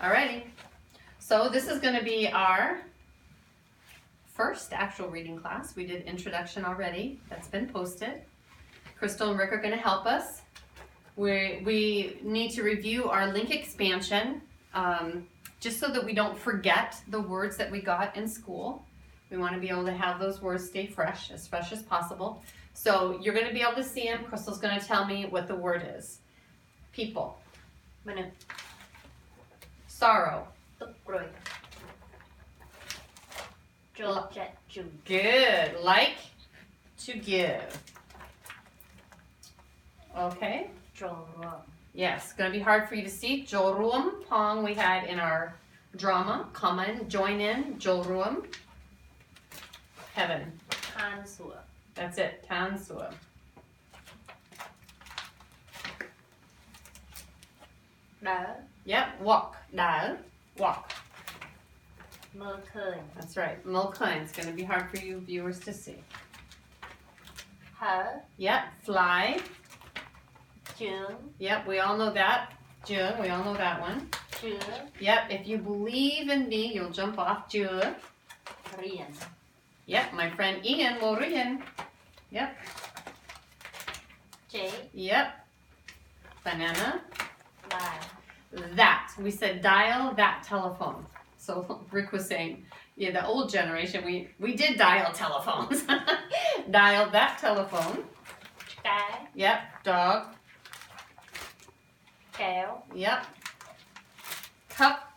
Alrighty. So this is going to be our first actual reading class. We did introduction already. That's been posted. Crystal and Rick are going to help us. We need to review our link expansion just so that we don't forget the words that we got in school. We want to be able to have those words stay fresh as possible. So you're going to be able to see them. Crystal's going to tell me what the word is. People. Sorrow. Good. Like to give. Okay. Yes, going to be hard for you to see. Jorum Pong we had in our drama. Come in, join in. Jorum. Heaven. That's it. Tansua. Yep. Walk. Đá. Walk. That's right. Mulkhön. It's going to be hard for you viewers to see. Yep. Fly. Yep. We all know that. Jung. We all know that one. Yep. If you believe in me, you'll jump off. Jung. Yep. My friend Ian will read. Yep. Yep. Banana. That. We said dial that telephone. So Rick was saying, yeah, the old generation, we did dial telephones. Dial that telephone. Yep. Dog. Yep. Cup.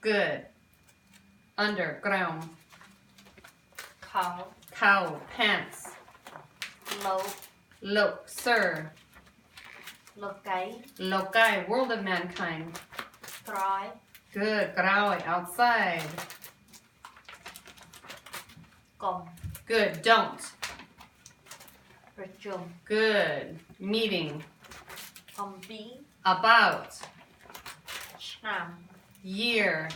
Good. Underground. Cow. Pants. Look. Sir. Lokai. World of mankind. Good. Graoi. Outside. Good. Don't. Good. Meeting. About. Year.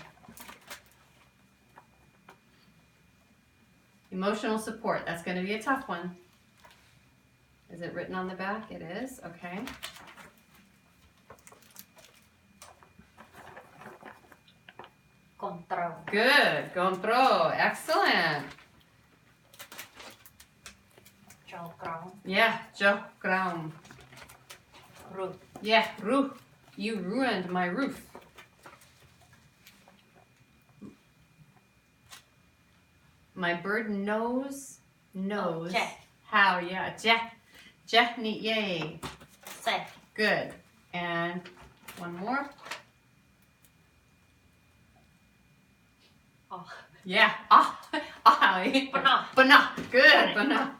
Emotional support. That's going to be a tough one. Is it written on the back? It is. Okay. Good. Control. Excellent. Yeah. Ground. Yeah. Roof. You ruined my roof. My bird knows how. Yeah. Jeff ni yay. Good. And one more. Yeah. Bana. Good. Bana.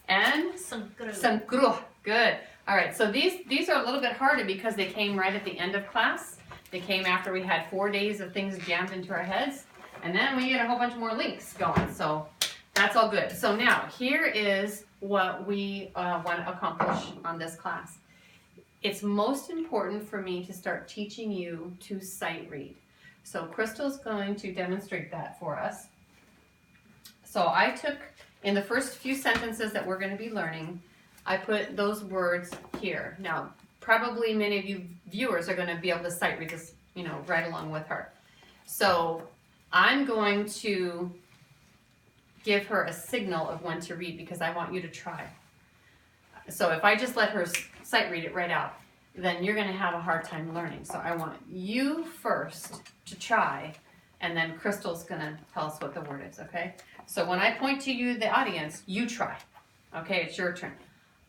And Sankruh. Good. All right. So these are a little bit harder because they came right at the end of class. They came after we had 4 days of things jammed into our heads. And then we get a whole bunch more links going. So that's all good. So now here is what we want to accomplish on this class. It's most important for me to start teaching you to sight read. So Crystal's going to demonstrate that for us. So I took, in the first few sentences that we're going to be learning, I put those words here. Now, probably many of you viewers are going to be able to sight read this, right along with her. So I'm going to give her a signal of when to read because I want you to try. So if I just let her sight read it right out, then you're going to have a hard time learning. So I want you first to try, and then Crystal's going to tell us what the word is, okay? So when I point to you, the audience, you try. Okay, it's your turn.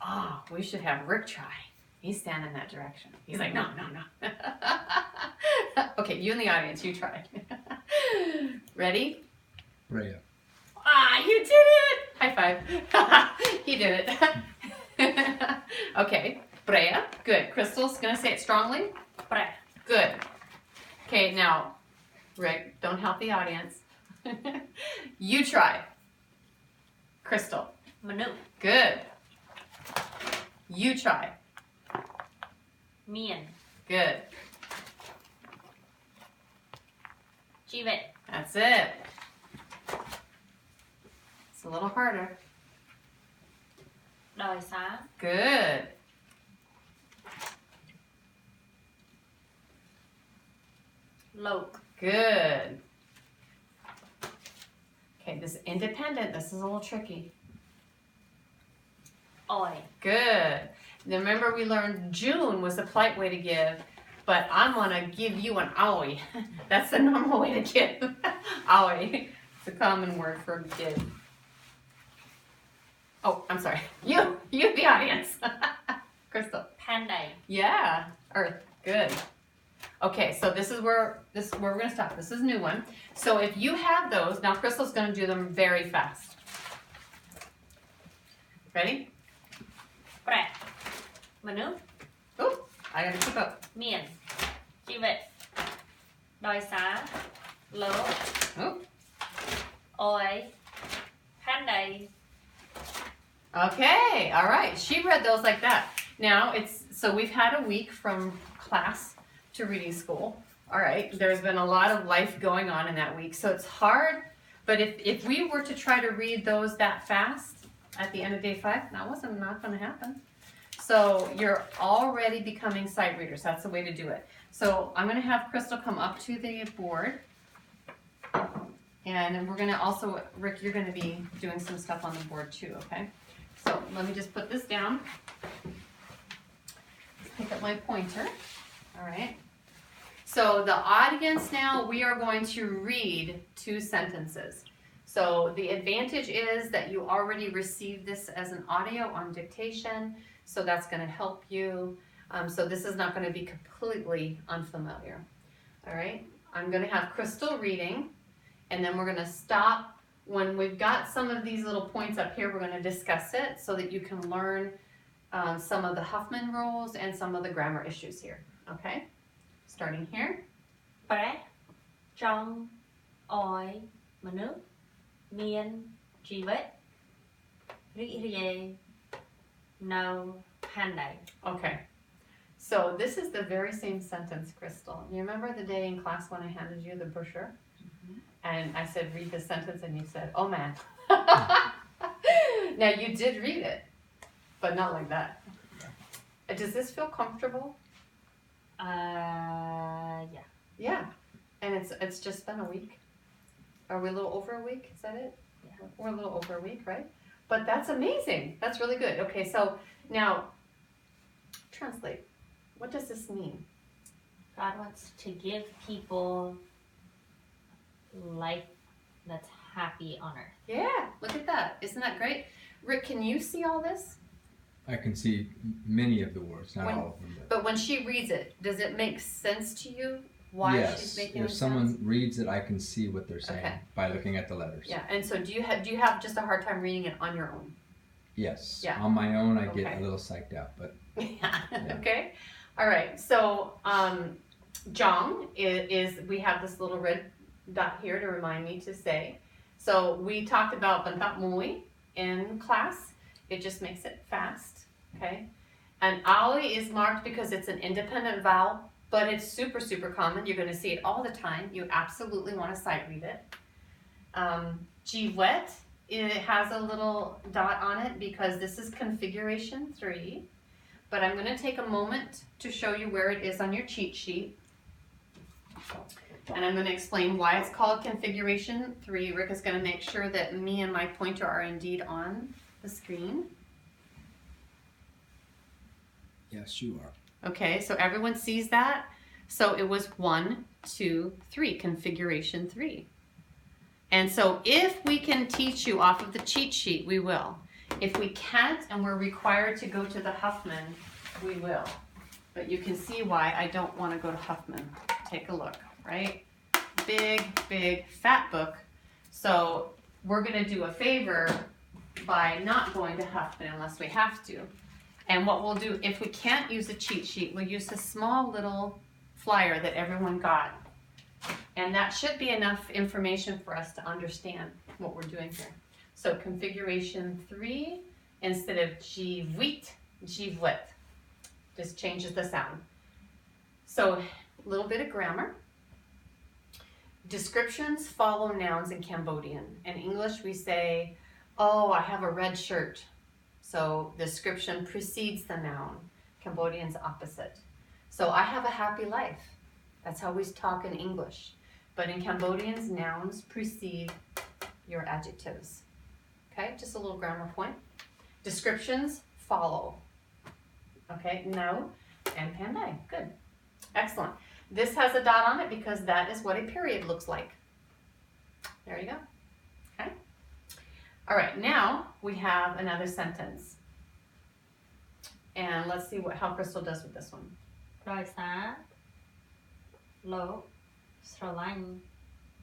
Oh, we should have Rick try. He's standing that direction. He's like, no. Okay, you in the audience, you try. Ready? Rhea. You did it! High five. He did it. Okay, Brea. Good. Crystal's going to say it strongly. Brea. Good. Okay, now, Rick, don't help the audience. You try. Crystal. Manu. Good. You try. Mian. Good. Chivet. That's it. It's a little harder. Đòi xá. Good. Lộc. Good. Okay, this independent, this is a little tricky. Oi. Good. Now remember we learned June was the polite way to give, but I'm gonna give you an owie. That's the normal way to give. Owie. It's a common word for give. Oh, I'm sorry. You the audience. Crystal. Panday. Yeah. Earth. Good. Okay, so this is where we're gonna stop. This is a new one. So if you have those, now Crystal's gonna do them very fast. Ready? Prẹ. Manu. Oh, I gotta keep up. Miền. Chi vậy? Đòi xá. Lố. Oh. Oi. Panday. Okay, all right. She read those like that. Now so we've had a week from class to reading school. All right, there's been a lot of life going on in that week, so it's hard. But if we were to try to read those that fast at the end of day 5, that wasn't not going to happen. So you're already becoming sight readers. That's the way to do it. So I'm going to have Crystal come up to the board. And we're going to also, Rick, you're going to be doing some stuff on the board too, okay? So let me just put this down. Let's pick up my pointer. All right. So the audience now, we are going to read 2 sentences. So the advantage is that you already received this as an audio on dictation. So that's going to help you. So this is not going to be completely unfamiliar. All right. I'm going to have Crystal reading, and then we're going to stop. When we've got some of these little points up here, we're going to discuss it so that you can learn some of the Huffman rules and some of the grammar issues here. Okay? Starting here. Prẹ. Trong. Oi. Manu. Miền. Chi vậy? Rị rìa. No. Panday. Okay. So this is the very same sentence, Crystal. You remember the day in class when I handed you the brochure? And I said, read this sentence, and you said, oh man. Now you did read it, but not like that. Does this feel comfortable? Yeah. Yeah. And it's just been a week. Are we a little over a week? Is that it? Yeah. We're a little over a week, right? But that's amazing. That's really good. Okay, so now translate. What does this mean? God wants to give people life that's happy on earth. Yeah, look at that. Isn't that great? Rick, can you see all this? I can see many of the words, not all of them. But when she reads it, does it make sense to you why yes, she's making if the someone sounds? reads it, I can see what they're saying Okay. by looking at the letters. Yeah, and so do you have just a hard time reading it on your own? Yes. Yeah. On my own, I Okay. get a little psyched out, but Yeah. Yeah. Okay. All right. So Jong is we have this little red dot here to remind me to say. So we talked about Bantat Mui in class. It just makes it fast. Okay. And Ali is marked because it's an independent vowel, but it's super, super common. You're going to see it all the time. You absolutely want to sight read it. Jiwet, it has a little dot on it because this is configuration 3. But I'm going to take a moment to show you where it is on your cheat sheet. And I'm going to explain why it's called configuration 3. Rick is going to make sure that me and my pointer are indeed on the screen. yes, you are. Okay, so everyone sees that? So it was 1, 2, 3, configuration 3. And so if we can teach you off of the cheat sheet, we will. If we can't and we're required to go to the Huffman, we will. But you can see why I don't want to go to Huffman. Take a look, right? Big, big, fat book. So we're going to do a favor by not going to Huffman unless we have to. And what we'll do, if we can't use a cheat sheet, we'll use a small little flyer that everyone got. And that should be enough information for us to understand what we're doing here. So configuration 3, instead of jivit, jivlet. Just changes the sound. So a little bit of grammar. Descriptions follow nouns in Cambodian. In English we say, oh, I have a red shirt. So description precedes the noun. Cambodian's opposite. So I have a happy life. That's how we talk in English. But in Cambodians, nouns precede your adjectives. Okay, just a little grammar point. Descriptions follow. Okay, no and pandai. Good. Excellent. This has a dot on it because that is what a period looks like. There you go. Okay. All right, now we have another sentence. And let's see how Crystal does with this one. រយសារលោកស្រឡាញ់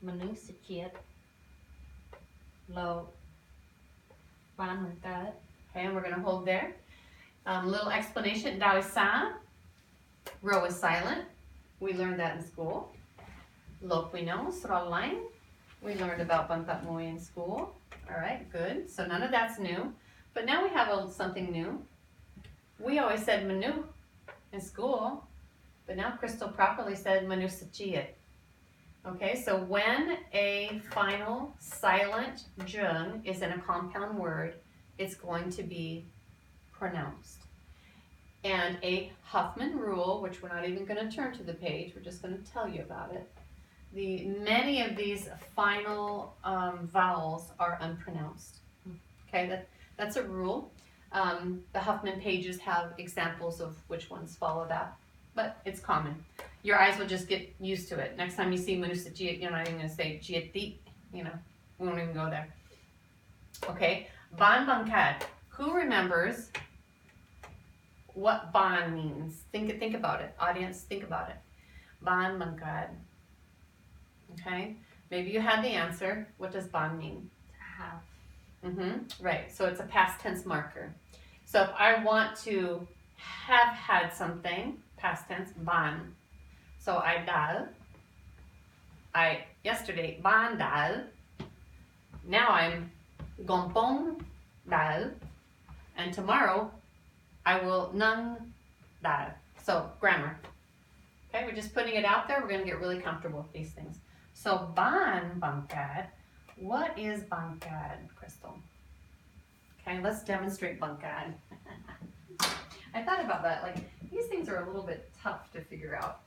មនុស្សជាតិលោកបានបង្កើត Okay, and we're going to hold there. Little explanation. Dao is sa. Ro is silent. We learned that in school. Lok we know. Srolain. We learned about Bantat Mui in school. All right, good. So none of that's new. But now we have something new. We always said manu in school. But now Crystal properly said manu sachiat. Okay, so when a final silent jung is in a compound word, it's going to be pronounced. And a Huffman rule, which we're not even going to turn to the page, we're just going to tell you about it. Many of these final vowels are unpronounced. Okay, that's a rule. The Huffman pages have examples of which ones follow that, but it's common. Your eyes will just get used to it. Next time you see Manusa Jiat, you're not even going to say Jiati, you know, we won't even go there. Okay, Ban Bankad. Who remembers what ban means? Think about it. Audience, think about it. Ban Bankad. Okay, maybe you had the answer. What does ban mean? to have Right, so it's a past tense marker. So if I want to have had something, past tense, ban. So I dal. Yesterday, ban dal. Now I'm gompong dal. And tomorrow, I will nang dal. So grammar. Okay, we're just putting it out there. We're going to get really comfortable with these things. So ban bankad. What is bankad, Crystal? Okay, let's demonstrate bankad. I thought about that. Like, these things are a little bit tough to figure out.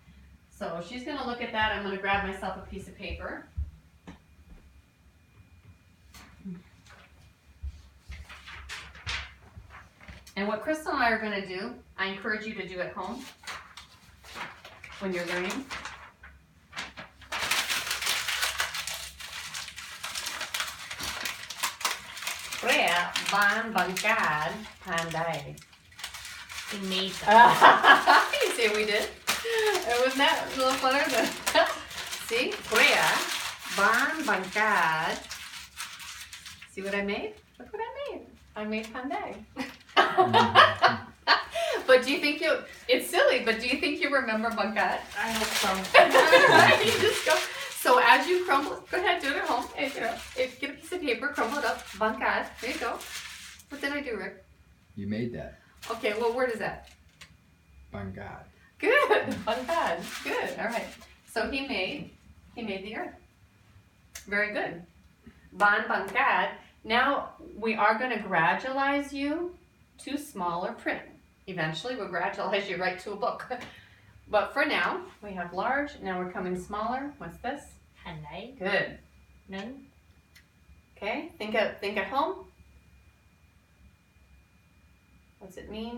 So she's going to look at that. I'm going to grab myself a piece of paper. And what Crystal and I are going to do, I encourage you to do at home when you're learning. Prea ban bankad pandai. we made them You see what we did? Wasn't that a little funner? See? Prea ban bankad. See what I made? Look what I made. I made pandai. But do you think it's silly, but do you think you remember bankad? I hope so You just go. So as you crumble, go ahead, do it at home. Get a piece of paper, crumble it up, bankad. There you go. What did I do, Rick? You made that. Okay, what word is that? Bangad. Good, bankad. Good. All right. So he made the earth. Very good. Ban bankad. Now we are going to gradualize you to smaller print. Eventually, we'll gradualize you right to a book. But for now, we have large. Now we're coming smaller. What's this? หันไหน Good. នឹង Okay. Think at home. What's it mean?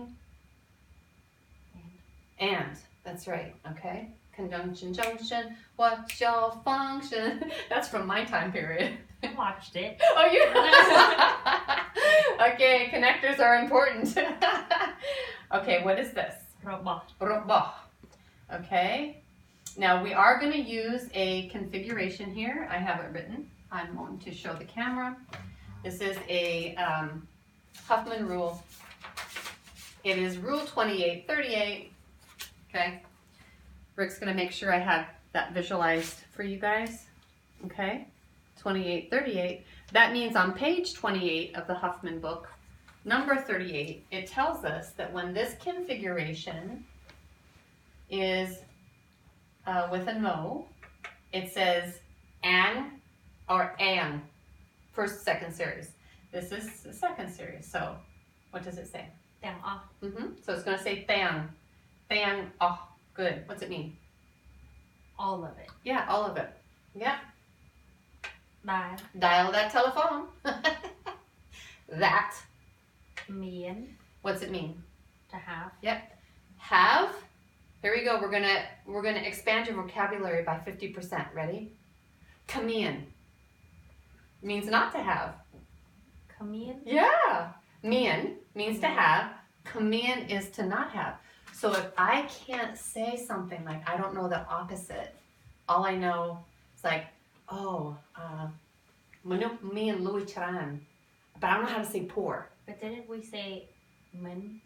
And. That's right. Okay. Conjunction, junction. What's your function? That's from my time period. I watched it Oh, you? Okay, connectors are important. Okay, what is this? របស់ Robah. Okay. Now we are going to use a configuration here. I have it written. I'm going to show the camera. This is a Huffman rule. It is Rule 2838. Okay. Rick's going to make sure I have that visualized for you guys. Okay. 2838. That means on page 28 of the Huffman book, number 38, it tells us that when this configuration is with a no, it says ang or ang, first, second series. This is the second series. So what does it say? ទាំងអស់ So it's going to say thang. Thang, oh, good. What's it mean? All of it. Yeah, all of it. Yeah. Dial. Dial that telephone. That. Mien. What's it mean? To have. Yep. Have. Here we go. We're gonna expand your vocabulary by 50%. Ready? Come in. Means not to have. Come in. Yeah. Mien means to have. Come in is to not have. So if I can't say something like I don't know the opposite, all I know is like, oh, me and Louis Charan. But I don't know how to say poor. But didn't we say min?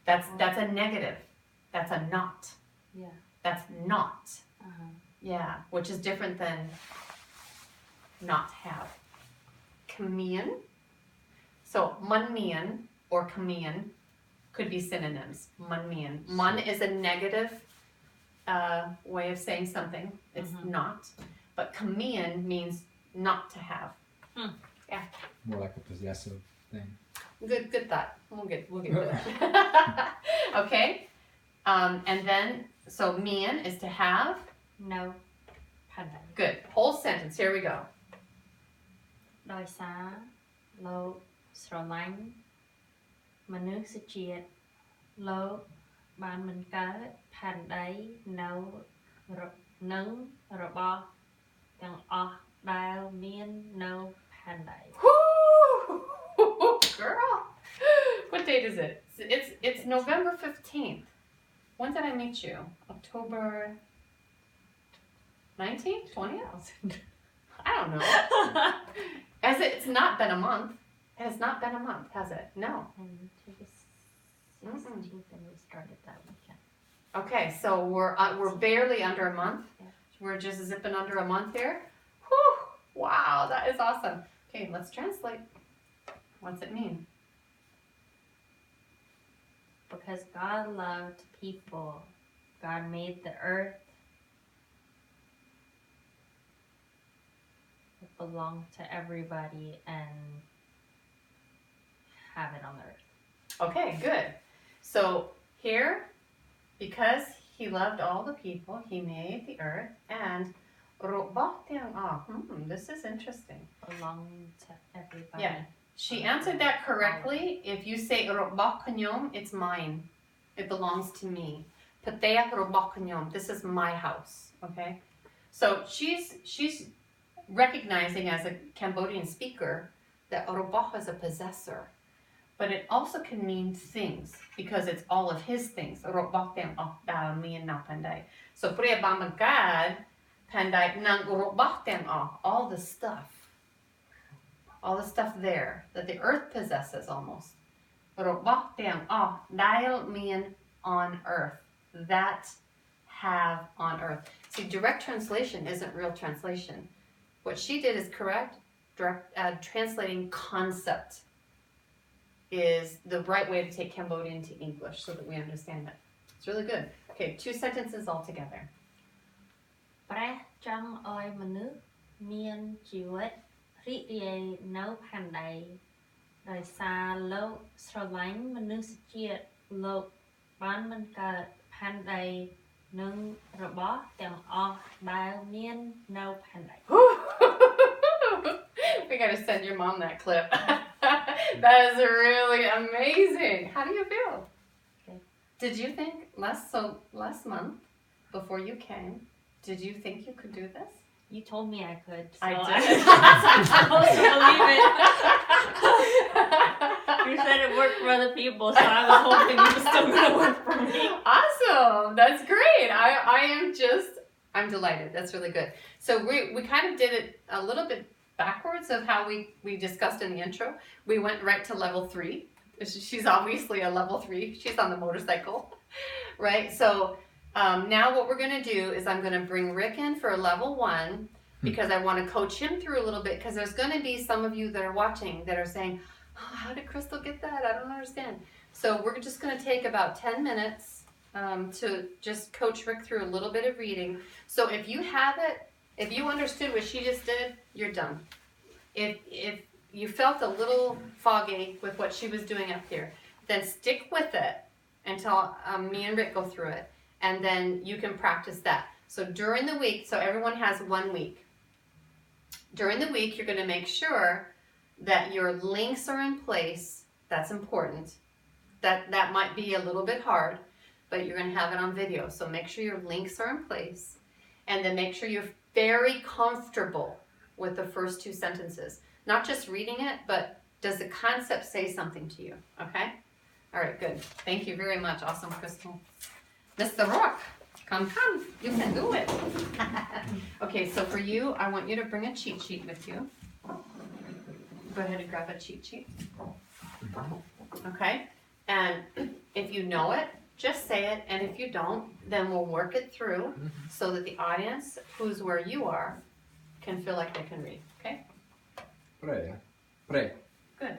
That's a negative. That's a not. Yeah. That's not. Uh-huh. Yeah, which is different than not have. Kamien. So munmien or kamien could be synonyms. Munmien. Mun is a negative way of saying something. It's not. But kamien means not to have. Yeah. More like a possessive thing. Good thought. We'll get to it. Okay. And then, so mien is to have. No. Pandai. Good. Whole sentence. Here we go. ដោយសារលោកស្រឡាញ់មនុស្សជាតិលោកបានមិនកើតផែនដីនៅនឹងរបស់ទាំងអស់ដែលមាននៅផែនដី Woo! Girl. What date is it? It's November 15th. When did I meet you? October 19th? 20th? I don't know. It's not been a month. It has not been a month, has it? No. And to the 16th and we started that weekend. Okay, so we're barely under a month. Yeah. We're just zipping under a month here. Whew! Wow, that is awesome. Okay, let's translate. What's it mean? Because God loved people, God made the earth. It belonged to everybody and have it on the earth. Okay, good. So here, because he loved all the people, he made the earth and this is interesting. Belonging to everybody. Yeah. She answered that correctly. If you say it's mine. It belongs to me. This is my house. Okay? So she's recognizing as a Cambodian speaker that robah is a possessor. But it also can mean things because it's all of his things. So all the stuff. All the stuff there that the earth possesses almost. Dial mean on earth. That have on earth. See, direct translation isn't real translation. What she did is correct. Translating concept is the right way to take Cambodian to English so that we understand it. It's really good. Okay, 2 sentences all together. ព្រះចង់ឲ្យមនុស្សមានជីវិតរីករាយនៅផែនដីដោយសារលោកស្រឡាញ់មនុស្សជាតិលោកបានមិនកើតផែនដីនឹងរបស់ទាំងអស់ដែលមាននៅផែនដី We gotta send your mom that clip. That is really amazing. How do you feel? Okay. Did you think last month before you came, did you think you could do this? You told me I could. So I I did. was believe it. You said it worked for other people, so I was hoping it was still going to work for me. Awesome. That's great. I'm delighted. That's really good. So we kind of did it a little bit backwards of how we discussed in the intro. We went right to level 3. She's obviously a level 3. She's on the motorcycle, right? So now what we're going to do is I'm going to bring Rick in for level 1 because I want to coach him through a little bit because there's going to be some of you that are watching that are saying, oh, how did Crystal get that? I don't understand. So we're just going to take about 10 minutes to just coach Rick through a little bit of reading. So if you have it, if you understood what she just did, you're done. If you felt a little foggy with what she was doing up here, then stick with it until me and Rick go through it. And then you can practice that. So during the week, so everyone has 1 week. During the week, you're going to make sure that your links are in place. That's important. That might be a little bit hard, but you're going to have it on video. So make sure your links are in place, and then make sure you're very comfortable with the first 2 sentences. Not just reading it, but does the concept say something to you? Okay? All right, good. Thank you very much. Awesome, Crystal. Mr. Rock, come. You can do it. Okay, so for you, I want you to bring a cheat sheet with you. Go ahead and grab a cheat sheet. Okay? And if you know it, just say it. And if you don't, then we'll work it through so that the audience, who's where you are, can feel like they can read. Okay? Pre. Good.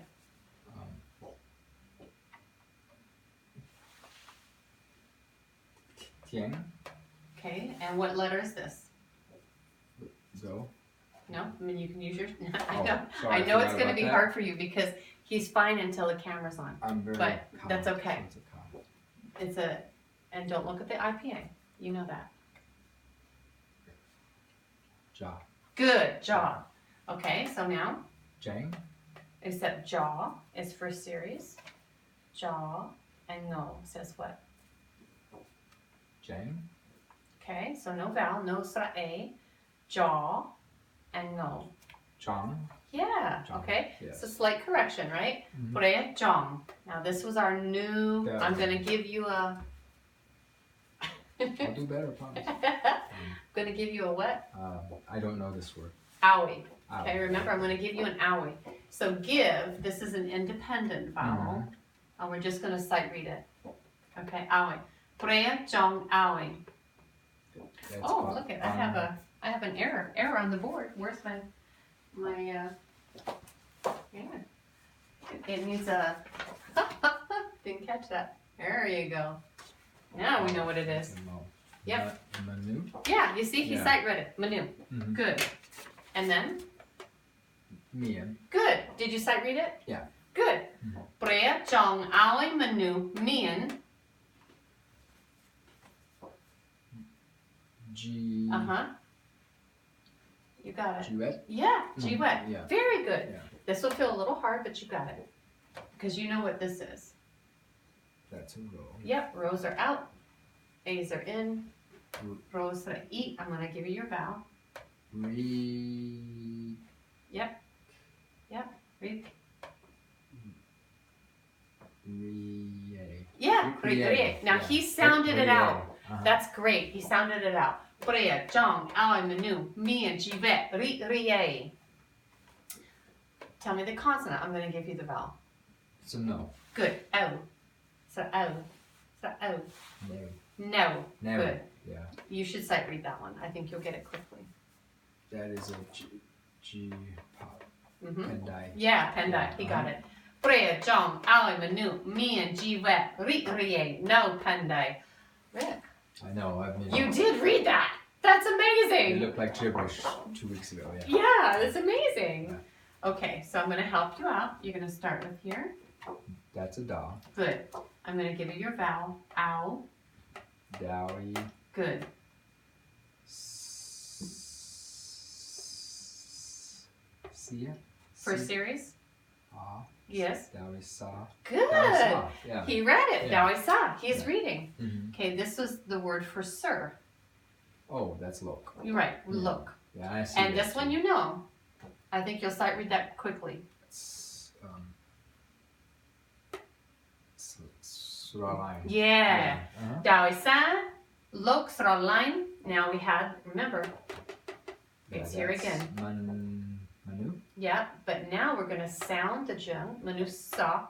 Tieng. Okay, and what letter is this? Go. No? I mean, you can use yours. Oh, sorry, I know it's forgot going to about be that. hard for you because he's fine until the camera's on. I'm very But calm. that's okay. It's a calm. And don't look at the IPA. You know that. Ja. Good job. Okay, so now, Jang. except jaw is first series. Jaw and no says what? Jang. Okay, so no vowel, no sra a. Jaw and no. Chong. Yeah, Jong, okay. yes. It's a slight correction, right? Mhm. Pure jong. Now this was our new, Yeah. I'm going to give you a, I'll do better, promise. going to give you a what? I don't know this word. Owie. Ow. Okay, remember I'm going to give you an owie. So give, this is an independent vowel. And we're just going to sight read it. Okay, owie. Pure jong owie. That's Oh, fun. look it, I have an error on the board. Where's my yeah. It needs a, didn't catch that. There you go. Now we know what it is. Yep. Manu. Yeah, you see, he Yeah. sight read it. Manu. Mhm. Good. And then, Mian. good. Did you sight read it? Yeah. Good. Mhm. Prea chong aoi manu mian. G. Uh-huh. You got it. Duet. Yeah, Mhm, G-wet. yeah. Very good. Yeah. This will feel a little hard, but you got it. Because you know what this is. That's a row. Yep, rows are out. A's are in. R- Rows are eat. I'm going to give you your vowel. Re. Read. Re. Yeah, Recreate. Now Yeah. he sounded it out. Uh-huh. That's great. He sounded it out. Prea, jong, aoi, manu, mian, jivet, rie. Tell me the consonant. I'm going to give you the vowel. So no. Good. O. So O. So O. No. No. Never. Good. Yeah. You should sight read that one. I think you'll get it quickly. That is a G pop. Mm-hmm. Pendai. Yeah, Pendai. He got it. Prea, jong, aoi, manu, mian, jivet, rie. No, Pendai. Rick, I know. I've been. you did read that. That's It amazing. looked like gibberish 2 weeks ago. Yeah. Yeah, that's amazing. Okay, so I'm going to help you out. You're going to start with here. That's a da. Good. I'm going to give you your vowel. Ow. Dowie. Good. Sia. First series? Ah. Yes. Dowie sa. Good. Dowie sa. Yeah. He read it. Yeah. Now I saw. He's Yeah. reading. Mhm. Okay, this was the word for sir. Oh, that's look. You're right. Yeah. Look. Yeah, I see. And that this one too. you know. I think you'll sight read that quickly. It's, Suraline. Yeah. Uh-huh. Dawi sa. Look, sra line. Now we had, remember, it's here that's again. Manu. Yeah, but now we're going to sound the jung. Manu sa.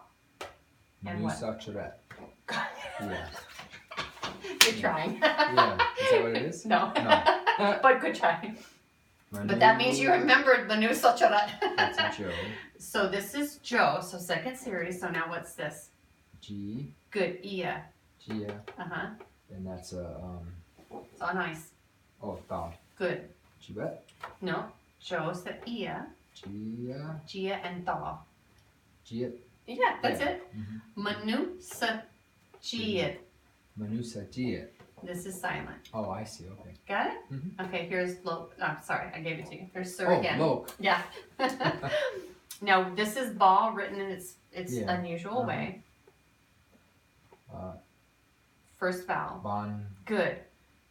And Manu what? sa charet. Yeah. You're trying. Yeah. Is that what it is? No. No. But good try. Manu. But that means you remembered Manu Sacharat. That's a Joe. So this is Joe, so second series. So now what's this? G. Good, Ia. Gia. Uh-huh. And that's a So nice. oh ta. Good. Chibet. No. Joe said Ia, Gia. Gia, and Tha. Gia. Yeah, that's Yeah. it. Mhm. Manu sa Gia. Manu sa Gia. This is silent. Oh, I see. Okay. Got it? Mhm. Okay, here's Lok. Oh, sorry, I gave it to you. There's Sir Oh, again. Lok. Yeah. Now, this is Ba written in its Yeah. unusual way. First vowel. Ban. Good.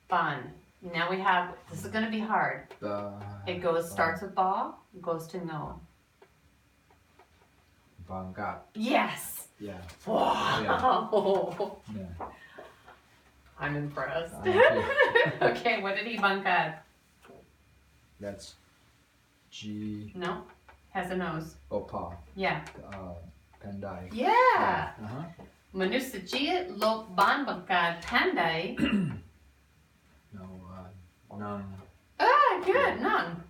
Ban. Now we have, this is going to be hard. It starts with Ba, goes to No. Bangat. Yes. Yeah. Wow. Yeah. I'm impressed. Thank you. Okay, what did he bangkad? That's G. No, has a nose. Opa. Yeah. Pandai. Yeah. Uh-huh. Manusajit lok ban bangkad pandai. No. None. Ah, good. None.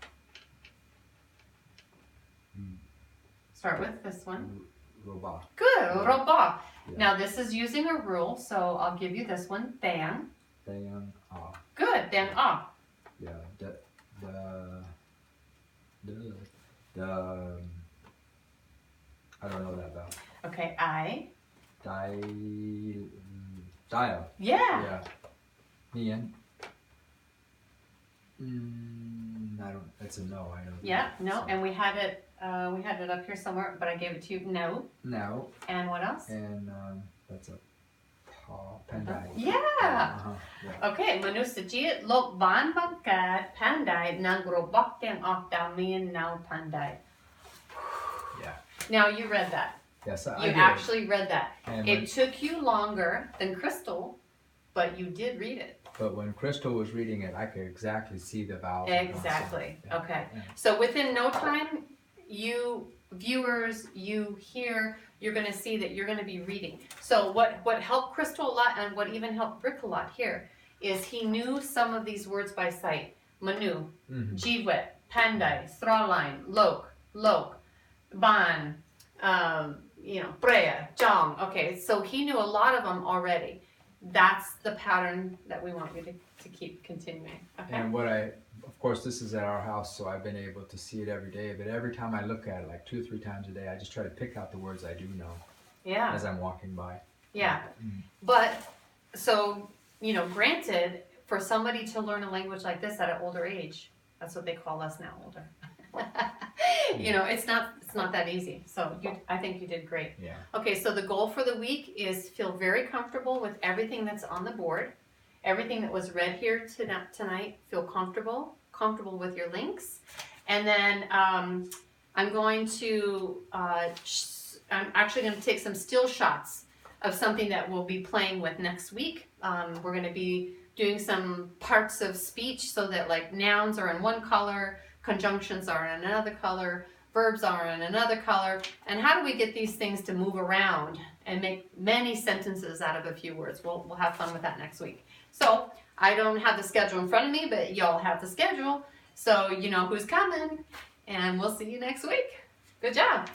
Mm. Start with this one. Roba. Good. Roba. Yeah. Now this is using a rule, so I'll give you this one. Dang. Dayan. Ah. Good. Dang ah. Yeah. The. I don't know that vowel. Okay. I. Dial. Yeah. Yeah. Nian. I don't. It's a no. I don't. Yeah. No. So. And we had it up here somewhere, but I gave it to you. No. No. And what else? And that's a pandai. Yeah. Uh-huh. Yeah. Okay, manusajit lok ban bangkad pandai nang robok dang off damian now pandai. Yeah. Now you read that. Yes, I You did. actually read that. And It took you longer than Crystal, but you did read it. but when Crystal was reading it, I could exactly see the vowels. and Exactly. consonants. Yeah. Okay. Yeah. So within no time, you viewers, you're going to see that you're going to be reading. So what helped Crystal a lot and what even helped Brick a lot here is he knew some of these words by sight. Manu, Mhm. Jiwet, Pandai, Strawline, Lok, Ban, Brea, Jong. Okay, so he knew a lot of them already. That's the pattern that we want you to keep continuing. Okay. And of course, this is at our house, so I've been able to see it every day. But every time I look at it, like 2 or 3 times a day, I just try to pick out the words I do know Yeah. as I'm walking by. Yeah. Mm. But so, granted, for somebody to learn a language like this at an older age, that's what they call us now, older. It's not that easy. So I think you did great. Yeah. Okay, so the goal for the week is feel very comfortable with everything that's on the board. Everything that was read here tonight, feel comfortable with your links. And then I'm actually going to take some still shots of something that we'll be playing with next week. We're going to be doing some parts of speech so that like nouns are in one color, conjunctions are in another color, verbs are in another color, and how do we get these things to move around and make many sentences out of a few words. We'll have fun with that next week. So I don't have the schedule in front of me, but y'all have the schedule, so you know who's coming, and we'll see you next week. Good job.